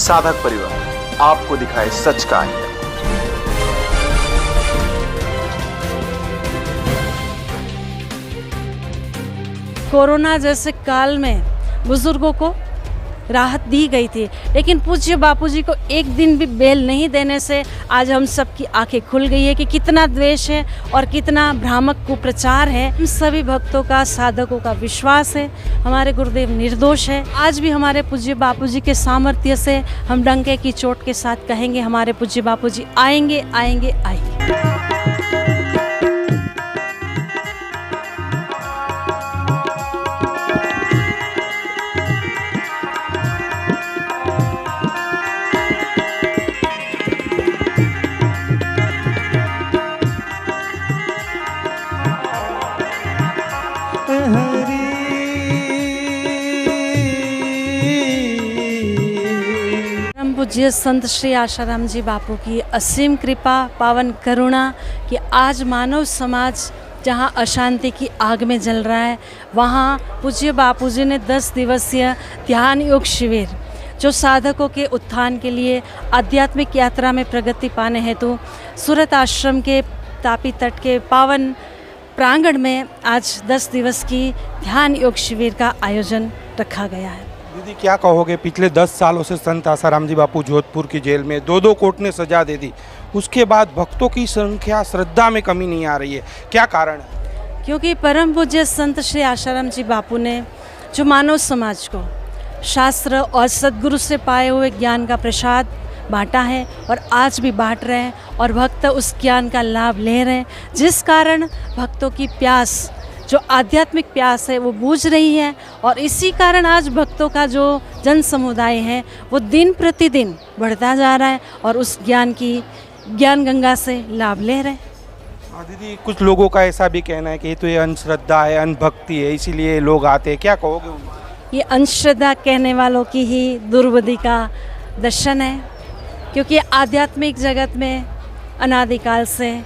साधक परिवार आपको दिखाए सच का आईना। कोरोना जैसे काल में बुजुर्गों को राहत दी गई थी, लेकिन पूज्य बापूजी को एक दिन भी बेल नहीं देने से आज हम सबकी आंखें खुल गई है कि कितना द्वेष है और कितना भ्रामक कुप्रचार है। हम सभी भक्तों का, साधकों का विश्वास है हमारे गुरुदेव निर्दोष है। आज भी हमारे पूज्य बापूजी के सामर्थ्य से हम डंके की चोट के साथ कहेंगे हमारे पूज्य बापूजी आएंगे आएंगे आएंगे। पूज्य संत श्री आशाराम जी बापू की असीम कृपा, पावन करुणा कि आज मानव समाज जहाँ अशांति की आग में जल रहा है, वहाँ पूज्य बापूजी ने 10 दिवसीय ध्यान योग शिविर जो साधकों के उत्थान के लिए आध्यात्मिक यात्रा में प्रगति पाने हेतु सूरत आश्रम के तापी तट के पावन प्रांगण में आज 10 दिवस की ध्यान योग शिविर का आयोजन रखा गया है। दीदी क्या कहोगे, पिछले 10 सालों से संत आसाराम जी बापू जोधपुर की जेल में 2-2 कोर्ट ने सजा दे दी, उसके बाद भक्तों की संख्या, श्रद्धा में कमी नहीं आ रही है, क्या कारण है? क्योंकि परम पूज्य संत श्री आशाराम जी बापू ने जो मानव समाज को शास्त्र और सद्गुरु से पाए हुए ज्ञान का प्रसाद बांटा है और आज भी बांट रहे हैं और भक्त उस ज्ञान का लाभ ले रहे हैं, जिस कारण भक्तों की प्यास, जो आध्यात्मिक प्यास है वो बूझ रही है। और इसी कारण आज भक्तों का जो जन समुदाय है वो दिन प्रतिदिन बढ़ता जा रहा है और उस ज्ञान गंगा से लाभ ले रहे हैं। हाँ दीदी, कुछ लोगों का ऐसा भी कहना है कि ये तो ये अंधश्रद्धा है, अंधभक्ति है, इसीलिए लोग आते हैं, क्या कहोगे उनको? ये अंधश्रद्धा कहने वालों की ही दुर्बुद्धि का दर्शन है, क्योंकि आध्यात्मिक जगत में अनादिकाल से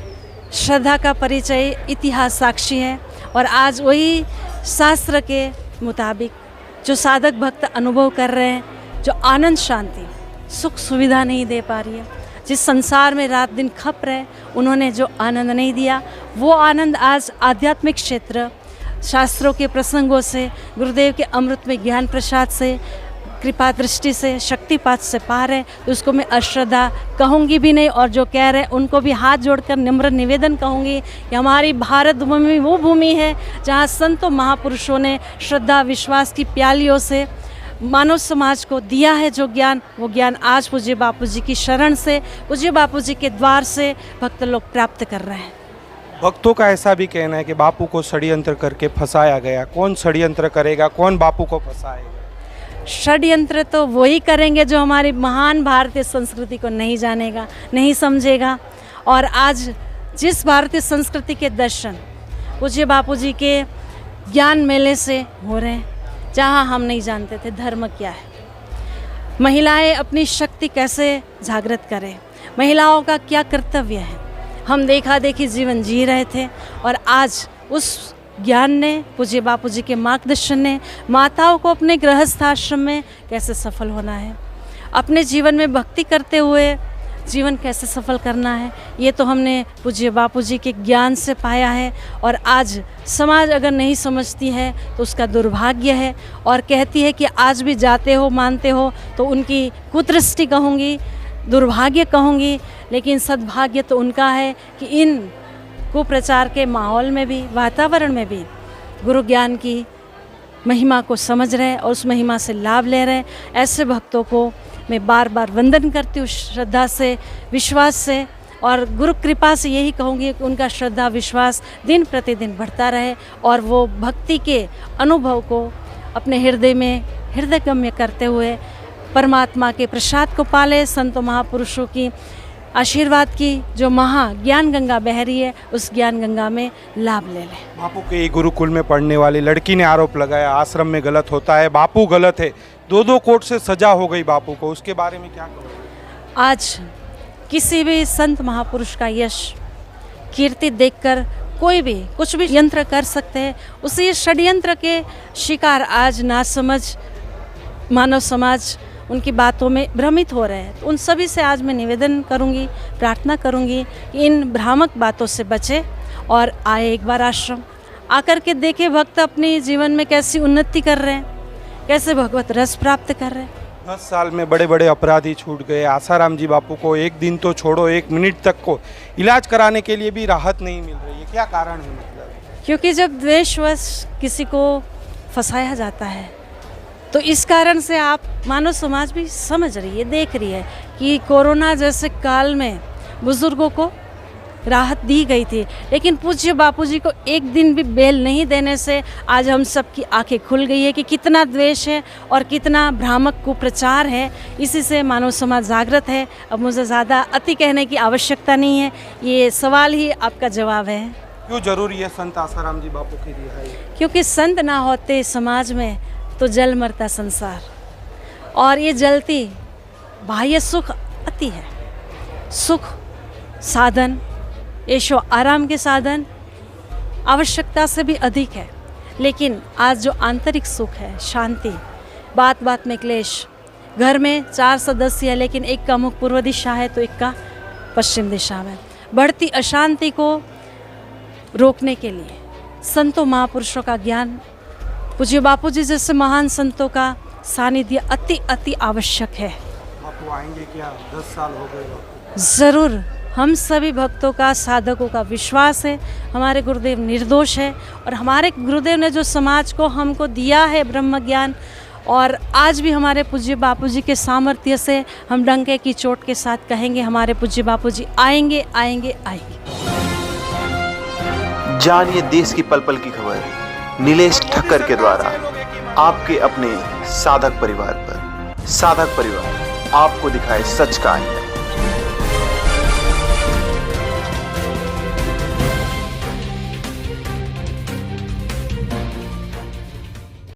श्रद्धा का परिचय इतिहास साक्षी है और आज वही शास्त्र के मुताबिक जो साधक भक्त अनुभव कर रहे हैं, जो आनंद, शांति, सुख सुविधा नहीं दे पा रही है, जिस संसार में रात दिन खप रहे, उन्होंने जो आनंद नहीं दिया, वो आनंद आज आध्यात्मिक क्षेत्र, शास्त्रों के प्रसंगों से, गुरुदेव के अमृत में ज्ञान प्रसाद से, कृपा दृष्टि से, शक्तिपात से पा रहे, तो उसको मैं अश्रद्धा कहूँगी भी नहीं। और जो कह रहे हैं उनको भी हाथ जोड़कर नम्र निवेदन कहूँगी कि हमारी भारत भूमि वो भूमि है जहाँ संतों महापुरुषों ने श्रद्धा विश्वास की प्यालियों से मानव समाज को दिया है जो ज्ञान, वो ज्ञान आज पूज्य बापूजी की शरण से, पूज्य बापूजी के द्वार से भक्त लोग प्राप्त कर रहे हैं। भक्तों का ऐसा भी कहना है कि बापू को षड्यंत्र करके फंसाया गया। कौन षड्यंत्र करेगा, कौन बापू को फंसाएगा? षड्यंत्र तो वही करेंगे जो हमारी महान भारतीय संस्कृति को नहीं जानेगा, नहीं समझेगा। और आज जिस भारतीय संस्कृति के दर्शन पूज्य बापूजी के ज्ञान मेले से हो रहे हैं, जहाँ हम नहीं जानते थे धर्म क्या है, महिलाएं अपनी शक्ति कैसे जागृत करें, महिलाओं का क्या कर्तव्य है, हम देखा देखी जीवन जी रहे थे। और आज उस ज्ञान ने, पूज्य बापूजी के मार्गदर्शन ने माताओं को अपने गृहस्थाश्रम में कैसे सफल होना है, अपने जीवन में भक्ति करते हुए जीवन कैसे सफल करना है, ये तो हमने पूज्य बापूजी के ज्ञान से पाया है। और आज समाज अगर नहीं समझती है तो उसका दुर्भाग्य है और कहती है कि आज भी जाते हो, मानते हो, तो उनकी कुदृष्टि कहूँगी, दुर्भाग्य कहूँगी, लेकिन सद्भाग्य तो उनका है कि इन कुप्रचार के माहौल में भी, वातावरण में भी गुरु ज्ञान की महिमा को समझ रहे हैं और उस महिमा से लाभ ले रहे हैं। ऐसे भक्तों को मैं बार बार वंदन करती हूँ, श्रद्धा से, विश्वास से, और गुरु कृपा से यही कहूँगी कि उनका श्रद्धा विश्वास दिन प्रतिदिन बढ़ता रहे और वो भक्ति के अनुभव को अपने हृदय में हृदयगम्य करते हुए परमात्मा के प्रसाद को पाले, संतों महापुरुषों की आशीर्वाद की जो महा ज्ञान गंगा बह रही है, उस ज्ञान गंगा में लाभ ले लें। बापू के गुरुकुल में पढ़ने वाली लड़की ने आरोप लगाया आश्रम में गलत होता है, बापू गलत है, 2-2 कोर्ट से सजा हो गई बापू को, उसके बारे में क्या कहोगे? आज किसी भी संत महापुरुष का यश, कीर्ति देखकर कोई भी कुछ भी यंत्र कर सकते हैं। उसी षड्यंत्र के शिकार आज नासमझ मानव समाज उनकी बातों में भ्रमित हो रहे हैं। तो उन सभी से आज मैं निवेदन करूंगी, प्रार्थना करूंगी कि इन भ्रामक बातों से बचे और आए एक बार आश्रम, आकर के देखे भक्त अपने जीवन में कैसी उन्नति कर रहे हैं, कैसे भगवत रस प्राप्त कर रहे हैं। 10 साल में बड़े बड़े अपराधी छूट गए। आसाराम जी बापू को एक दिन तो छोड़ो, 1 मिनट तक को इलाज कराने के लिए भी राहत नहीं मिल रही है, क्या कारण है? मतलब क्योंकि जब द्वेषवश किसी को फंसाया जाता है तो इस कारण से आप मानव समाज भी समझ रही है, देख रही है कि कोरोना जैसे काल में बुजुर्गों को राहत दी गई थी, लेकिन पूज्य बापूजी को एक दिन भी बेल नहीं देने से आज हम सबकी आंखें खुल गई है कि कितना द्वेष है और कितना भ्रामक कुप्रचार है। इसी से मानव समाज जागृत है। अब मुझे ज़्यादा अति कहने की आवश्यकता नहीं है, ये सवाल ही आपका जवाब है। क्यों जरूरी है संत आसाराम जी बापू की रिहाई? क्योंकि संत ना होते समाज में तो जल मरता संसार, और ये जलती बाह्य सुख अति है, सुख साधन, ऐशो आराम के साधन आवश्यकता से भी अधिक है, लेकिन आज जो आंतरिक सुख है, शांति, बात बात में क्लेश, घर में 4 सदस्य है लेकिन एक का मुख पूर्व दिशा है तो एक का पश्चिम दिशा में, बढ़ती अशांति को रोकने के लिए संतों महापुरुषों का ज्ञान, पूज्य बापूजी जैसे महान संतों का सानिध्य अति अति आवश्यक है। बापू आएंगे क्या? 10 साल हो गए। ज़रूर, हम सभी भक्तों का, साधकों का विश्वास है, हमारे गुरुदेव निर्दोष है और हमारे गुरुदेव ने जो समाज को हमको दिया है ब्रह्म ज्ञान, और आज भी हमारे पूज्य बापूजी के सामर्थ्य से हम डंके की चोट के साथ कहेंगे हमारे पूज्य बापूजी आएंगे आएंगे आएंगे। जानिए देश की पल पल की खबर नीलेश ठक्कर के द्वारा आपके अपने साधक परिवार पर। साधक परिवार आपको दिखाए सच का आईना।